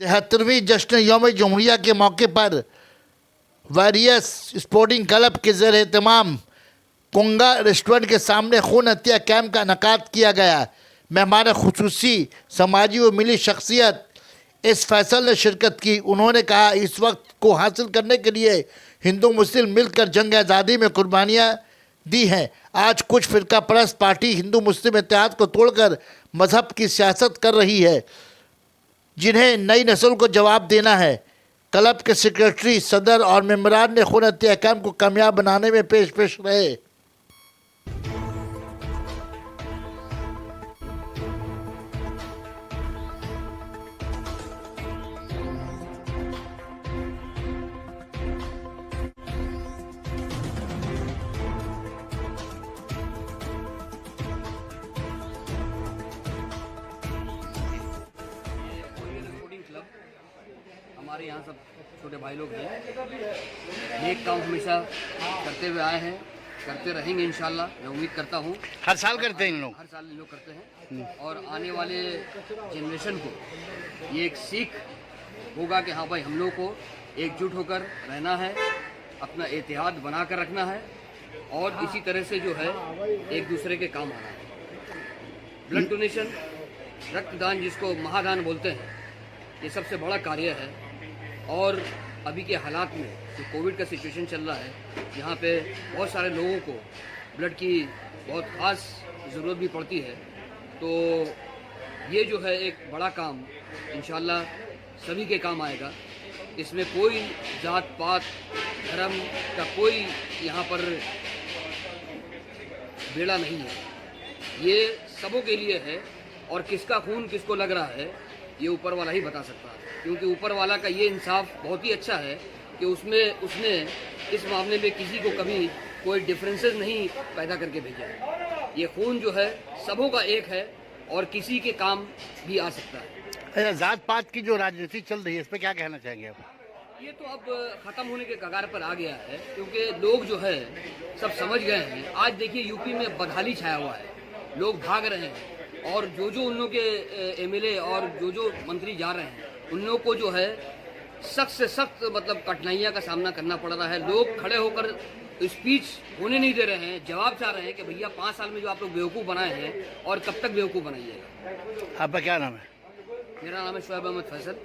73वीं जश्न यौम जमहूरिया के मौके पर वेरियस स्पोर्टिंग क्लब के ज़र एहतमाम कोंगा रेस्टोरेंट के सामने खून हत्या कैंप का इनकाद किया गया। मेहमान खुसूसी समाजी व मिली शख्सियत इस फैसल ने शिरकत की। उन्होंने कहा, इस वक्त को हासिल करने के लिए हिंदू मुस्लिम मिलकर जंग आज़ादी में कुर्बानियाँ दी हैं। आज कुछ फ़िरका परस्त पार्टी हिंदू मुस्लिम इत्तेहाद को तोड़कर मजहब की सियासत कर रही है, जिन्हें नई नस्ल को जवाब देना है। क्लब के सेक्रेटरी, सदर और मेंबरान ने खून हत्या कैंप को कामयाब बनाने में पेश रहे। हमारे यहाँ सब छोटे भाई लोग हैं, नेक काम हमेशा करते हुए आए हैं, करते रहेंगे इंशाल्लाह। मैं उम्मीद करता हूँ हर साल करते हैं इन लोग, हर साल इन लोग करते हैं और आने वाले जनरेशन को ये एक सीख होगा कि हाँ भाई, हम लोग को एकजुट होकर रहना है, अपना इत्तेहाद बना कर रखना है और इसी तरह से जो है एक दूसरे के काम आना है। ब्लड डोनेशन, रक्तदान जिसको महादान बोलते हैं, ये सबसे बड़ा कार्य है। और अभी के हालात में जो कोविड का सिचुएशन चल रहा है, यहाँ पे बहुत सारे लोगों को ब्लड की बहुत ख़ास ज़रूरत भी पड़ती है, तो ये जो है एक बड़ा काम इंशाल्लाह सभी के काम आएगा। इसमें कोई जात पात धर्म का कोई यहाँ पर बेड़ा नहीं है, ये सबों के लिए है। और किसका खून किसको लग रहा है ये ऊपर वाला ही बता सकता है, क्योंकि ऊपर वाला का ये इंसाफ बहुत ही अच्छा है कि उसने इस मामले में किसी को कभी कोई डिफरेंसेस नहीं पैदा करके भेजा है। ये खून जो है सबों का एक है और किसी के काम भी आ सकता है। जात पात की जो राजनीति चल रही है, इस पर क्या कहना चाहेंगे आप? ये तो अब ख़त्म होने के कगार पर आ गया है, क्योंकि लोग जो है सब समझ गए हैं। आज देखिए यूपी में बदहाली छाया हुआ है, लोग भाग रहे हैं और जो उन लोग के एमएलए और जो मंत्री जा रहे हैं, उन लोग को जो है सख्त से सख्त मतलब कठिनाइयाँ का सामना करना पड़ रहा है। लोग खड़े होकर स्पीच होने नहीं दे रहे हैं, जवाब चाह रहे हैं कि भैया 5 साल में जो आप लोग बेवकूफ़ बनाए हैं और कब तक बेवकूफ़ बनाइएगा। आपका क्या नाम है? मेरा नाम है शुएब अहमद फैसल।